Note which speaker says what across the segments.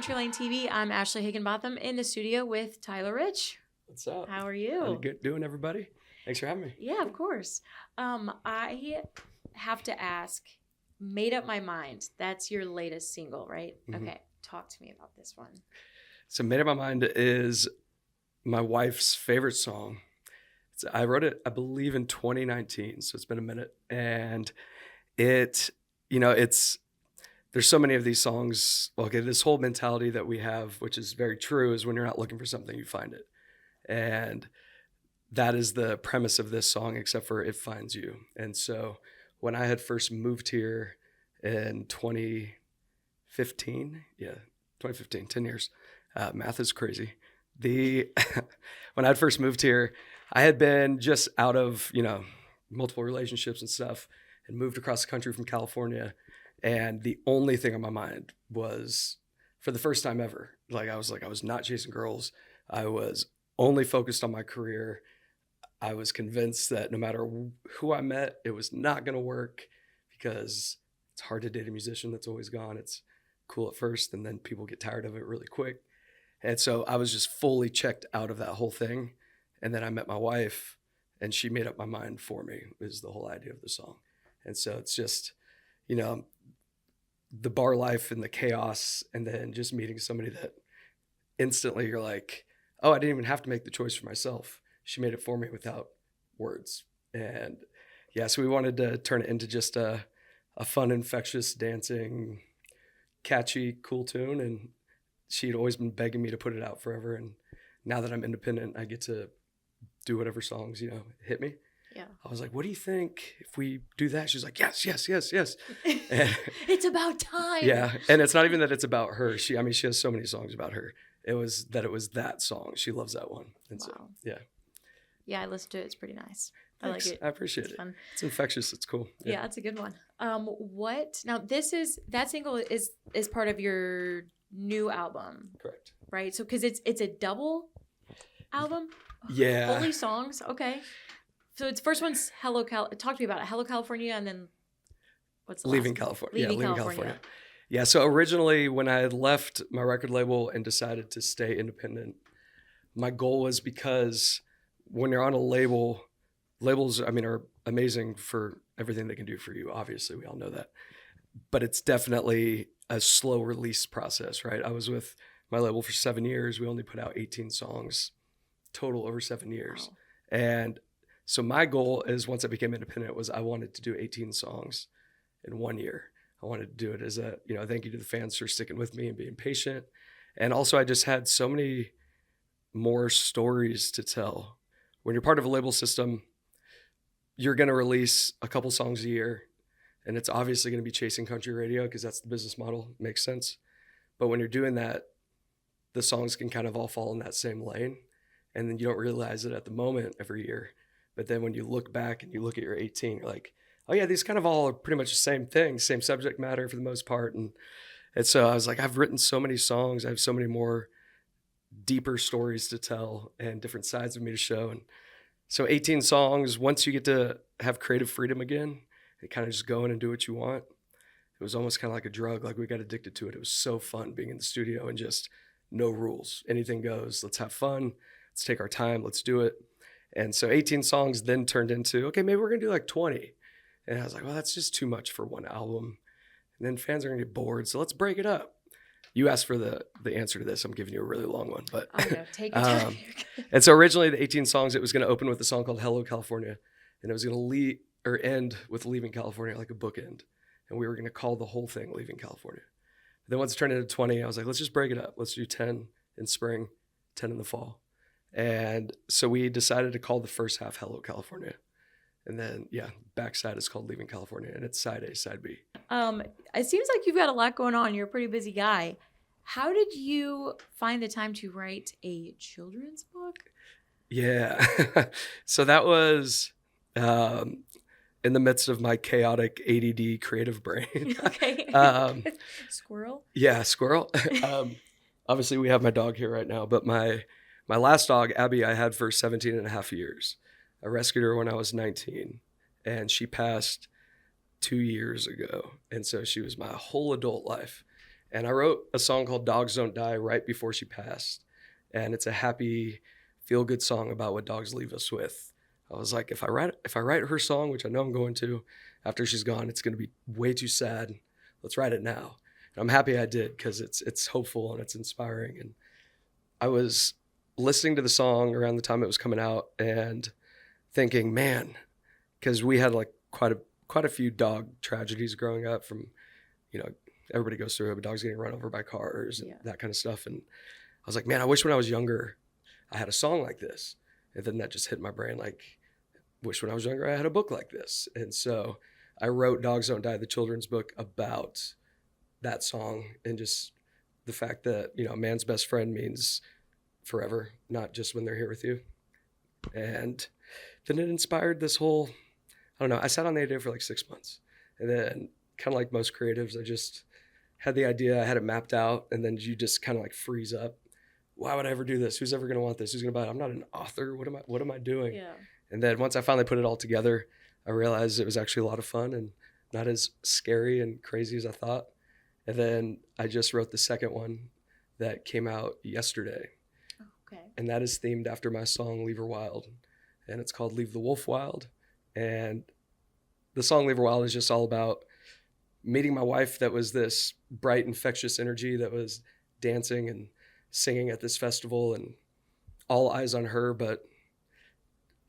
Speaker 1: CountryLine TV. I'm Ashley Higginbotham in the studio with Tyler Rich.
Speaker 2: What's up?
Speaker 1: How are you?
Speaker 2: How you doing, everybody? Thanks for having me.
Speaker 1: Yeah, of course. I have to ask, Made Up My Mind. That's your latest single, right?
Speaker 2: Mm-hmm.
Speaker 1: Okay, talk to me about this one.
Speaker 2: So Made Up My Mind is my wife's favorite song. I wrote it, I believe, in 2019, so it's been a minute. And there's so many of these songs. Well, okay, this whole mentality that we have, which is very true, is when you're not looking for something, you find it. And that is the premise of this song, except for it finds you. And so when I had first moved here in 2015, 10 years, math is crazy. When I had first moved here, I had been just out of, multiple relationships and stuff, and moved across the country from California. And the only thing on my mind was, for the first time ever, I was not chasing girls. I was only focused on my career. I was convinced that no matter who I met, it was not going to work, because it's hard to date a musician that's always gone. It's cool at first, and then people get tired of it really quick. And so I was just fully checked out of that whole thing. And then I met my wife, and she made up my mind for me, is the whole idea of the song. And so it's just, the bar life and the chaos, and then just meeting somebody that instantly you're like, oh, I didn't even have to make the choice for myself. She made it for me without words. And yeah, so we wanted to turn it into just a fun, infectious, dancing, catchy, cool tune. And she'd always been begging me to put it out forever. And now that I'm independent, I get to do whatever songs, hit me.
Speaker 1: Yeah.
Speaker 2: I was like, what do you think if we do that? She's like, yes.
Speaker 1: It's about time.
Speaker 2: Yeah. And it's not even that it's about her. She has so many songs about her. It was that song. She loves that one. And
Speaker 1: wow.
Speaker 2: So, yeah.
Speaker 1: Yeah, I listened to it. It's pretty nice.
Speaker 2: Thanks.
Speaker 1: I like it.
Speaker 2: I appreciate it. Fun. It's infectious. It's cool.
Speaker 1: Yeah, it's a good one. Now that single is part of your new album.
Speaker 2: Correct.
Speaker 1: Right? So, because it's a double album?
Speaker 2: Yeah.
Speaker 1: Only songs? Okay. So its first one's talk to me about it. Hello, California, and then what's the
Speaker 2: Leaving
Speaker 1: last?
Speaker 2: California. Leaving California. Yeah, so originally when I had left my record label and decided to stay independent, my goal was, because when you're on a label, labels, are amazing for everything they can do for you. Obviously, we all know that. But it's definitely a slow release process, right? I was with my label for 7 years. We only put out 18 songs total over 7 years.
Speaker 1: Wow.
Speaker 2: And so my goal is, once I became independent, was I wanted to do 18 songs in 1 year. I wanted to do it as a, thank you to the fans for sticking with me and being patient. And also I just had so many more stories to tell. When you're part of a label system, you're going to release a couple songs a year, and it's obviously going to be chasing country radio because that's the business model. It makes sense. But when you're doing that, the songs can kind of all fall in that same lane, and then you don't realize it at the moment every year. But then when you look back and you look at your 18, you're like, oh yeah, these kind of all are pretty much the same thing, same subject matter for the most part. And so I was like, I've written so many songs. I have so many more deeper stories to tell and different sides of me to show. And so 18 songs, once you get to have creative freedom again and kind of just go in and do what you want, it was almost kind of like a drug. Like, we got addicted to it. It was so fun being in the studio and just no rules. Anything goes. Let's have fun. Let's take our time. Let's do it. And so 18 songs then turned into, okay, maybe we're going to do like 20. And I was like, well, that's just too much for one album. And then fans are going to get bored. So let's break it up. You asked for the answer to this. I'm giving you a really long one. But
Speaker 1: take your time.
Speaker 2: And so originally the 18 songs, it was going to open with a song called Hello, California. And it was going to end with Leaving California, like a bookend. And we were going to call the whole thing Leaving California. But then once it turned into 20, I was like, let's just break it up. Let's do 10 in spring, 10 in the fall. And so we decided to call the first half Hello, California. And then, backside is called Leaving California, and it's side A, side B.
Speaker 1: It seems like you've got a lot going on. You're a pretty busy guy. How did you find the time to write a children's book?
Speaker 2: Yeah. So that was in the midst of my chaotic ADD creative brain.
Speaker 1: Okay. Squirrel?
Speaker 2: Yeah, squirrel. Obviously, we have my dog here right now, but my last dog, Abby, I had for 17 and a half years. I rescued her when I was 19, and she passed 2 years ago. And so she was my whole adult life. And I wrote a song called Dogs Don't Die right before she passed. And it's a happy, feel-good song about what dogs leave us with. I was like, if I write her song, which I know I'm going to, after she's gone, it's going to be way too sad. Let's write it now. And I'm happy I did, because it's hopeful and it's inspiring. And I was listening to the song around the time it was coming out and thinking, man, because we had like quite a few dog tragedies growing up, from, you know, everybody goes through it, but dogs getting run over by cars and that kind of stuff. And I was like, man, I wish when I was younger I had a song like this. And then that just hit my brain, like, wish when I was younger I had a book like this. And so I wrote Dogs Don't Die, the children's book, about that song, and just the fact that, you know, a man's best friend means forever, not just when they're here with you. And then it inspired this whole, I don't know, I sat on the idea for like 6 months. And then, kind of like most creatives, I just had the idea, I had it mapped out, and then you just kind of like freeze up. Why would I ever do this? Who's ever going to want this? Who's going to buy it? I'm not an author. What am I doing?
Speaker 1: Yeah.
Speaker 2: And then once I finally put it all together, I realized it was actually a lot of fun and not as scary and crazy as I thought. And then I just wrote the second one that came out yesterday.
Speaker 1: Okay.
Speaker 2: And that is themed after my song Leave Her Wild. And it's called Leave the Wolf Wild. And the song Leave Her Wild is just all about meeting my wife, that was this bright, infectious energy that was dancing and singing at this festival, and all eyes on her, but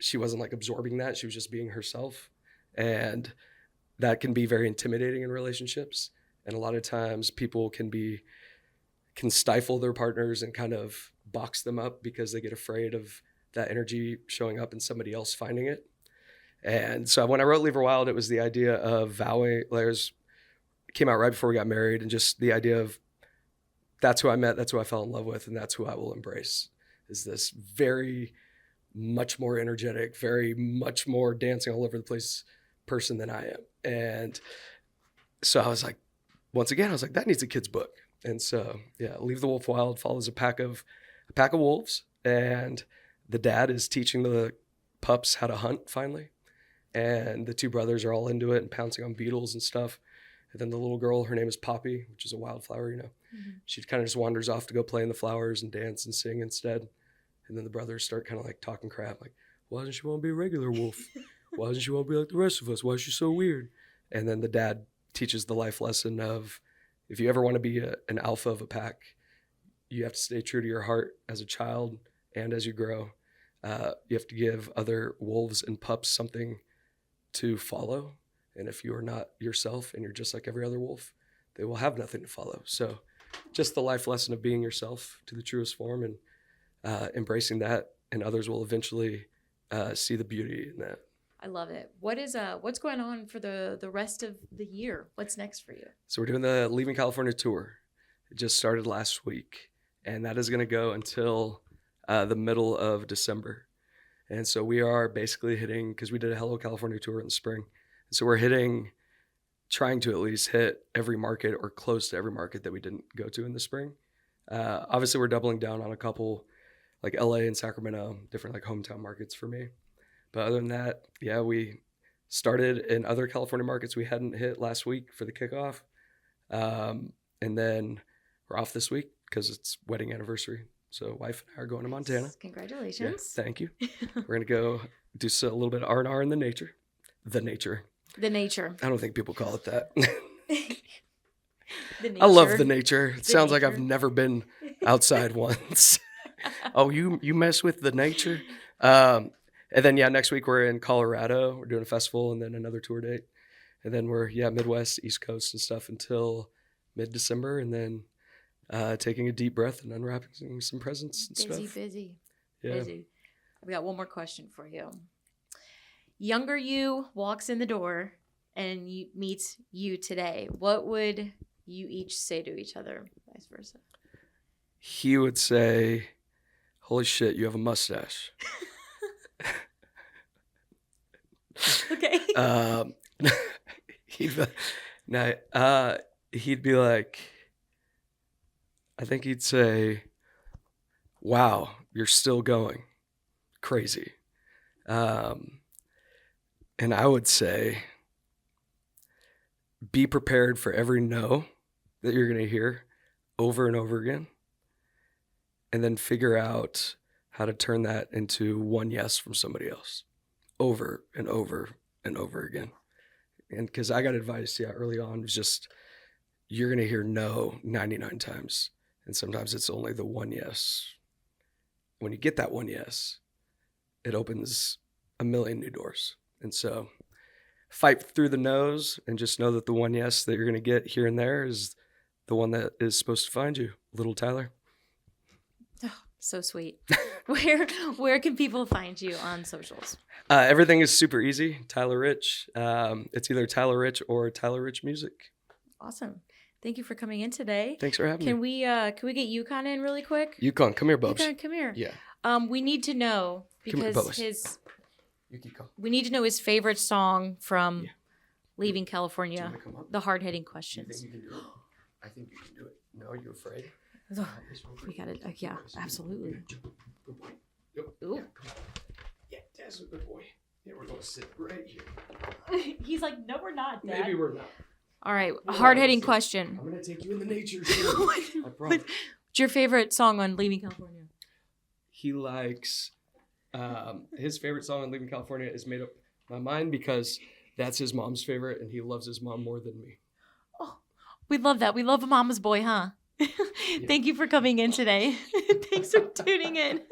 Speaker 2: she wasn't like absorbing that. She was just being herself. And that can be very intimidating in relationships. And a lot of times people can stifle their partners and kind of box them up because they get afraid of that energy showing up and somebody else finding it. And so when I wrote Leave Her Wild, it was the idea of vowing, it came out right before we got married, and just the idea of, that's who I met, that's who I fell in love with, and that's who I will embrace, is this very much more energetic, very much more dancing all over the place person than I am. And so I was like, once again, I was like, that needs a kid's book. And so, yeah, Leave the Wolf Wild follows a pack of wolves, and the dad is teaching the pups how to hunt finally. And the two brothers are all into it and pouncing on beetles and stuff. And then the little girl, her name is Poppy, which is a wildflower, you know. Mm-hmm. She kind of just wanders off to go play in the flowers and dance and sing instead. And then the brothers start kind of like talking crap, like, why doesn't she want to be a regular wolf? Why doesn't she want to be like the rest of us? Why is she so weird? And then the dad teaches the life lesson of, if you ever want to be an alpha of a pack, you have to stay true to your heart as a child and as you grow. You have to give other wolves and pups something to follow. And if you are not yourself and you're just like every other wolf, they will have nothing to follow. So just the life lesson of being yourself to the truest form, and embracing that, and others will eventually see the beauty in that.
Speaker 1: I love it. What's going on for the rest of the year? What's next for you?
Speaker 2: So we're doing the Leaving California tour. It just started last week, and that is going to go until the middle of December. And so we are basically hitting, because we did a Hello California tour in the spring. So we're trying to at least hit every market or close to every market that we didn't go to in the spring. Obviously, we're doubling down on a couple, like LA and Sacramento, different like hometown markets for me. But other than that, yeah, we started in other California markets we hadn't hit last week for the kickoff. And then we're off this week because it's wedding anniversary. So wife and I are going to Montana.
Speaker 1: Congratulations.
Speaker 2: Yeah, thank you. We're going to go do a little bit of R&R in the nature. The nature. I don't think people call it that. I love the nature. It sounds like I've never been outside once. Oh, you mess with the nature? And then, yeah, next week we're in Colorado. We're doing a festival and then another tour date. And then we're, Midwest, East Coast and stuff until mid-December. And then taking a deep breath and unwrapping some presents and stuff.
Speaker 1: Busy. I've got one more question for you. Younger you walks in the door and meets you today. What would you each say to each other, vice versa?
Speaker 2: He would say, holy shit, you have a mustache.
Speaker 1: Okay.
Speaker 2: He'd be like, I think he'd say, wow, you're still going. Crazy. And I would say, be prepared for every no that you're going to hear, over and over again, and then figure out how to turn that into one yes from somebody else over and over and over again. And because I got advice, early on, was just, you're going to hear no 99 times. And sometimes it's only the one yes. When you get that one yes, it opens a million new doors. And so fight through the no's and just know that the one yes that you're going to get here and there is the one that is supposed to find you, little Tyler.
Speaker 1: Oh, so sweet. Where can people find you on socials?
Speaker 2: Everything is super easy. Tyler Rich. It's either Tyler Rich or Tyler Rich Music.
Speaker 1: Awesome. Thank you for coming in today.
Speaker 2: Thanks for having me.
Speaker 1: Can we get Yukon in really quick?
Speaker 2: Yukon, come here, Bubs.
Speaker 1: Yukon, come here.
Speaker 2: Yeah.
Speaker 1: We need to know because we need to know his favorite song from Leaving California. The hard-hitting questions.
Speaker 2: You think you can do it? I think you can do it. No, are you afraid?
Speaker 1: We got it. Yeah, absolutely.
Speaker 2: Good boy. Yep.
Speaker 1: Ooh.
Speaker 2: Yeah, come on. Yeah, Dad's a good boy. Yeah, we're going to sit right here.
Speaker 1: He's like, no, we're not, Dad.
Speaker 2: Maybe we're not.
Speaker 1: All right, hard-hitting question.
Speaker 2: I'm going to take you in the nature. I promise.
Speaker 1: What's your favorite song on Leaving California?
Speaker 2: He likes, his favorite song on Leaving California is Made Up My Mind because that's his mom's favorite and he loves his mom more than me.
Speaker 1: Oh, we love that. We love a mama's boy, huh? Yeah. Thank you for coming in today. Thanks for tuning in.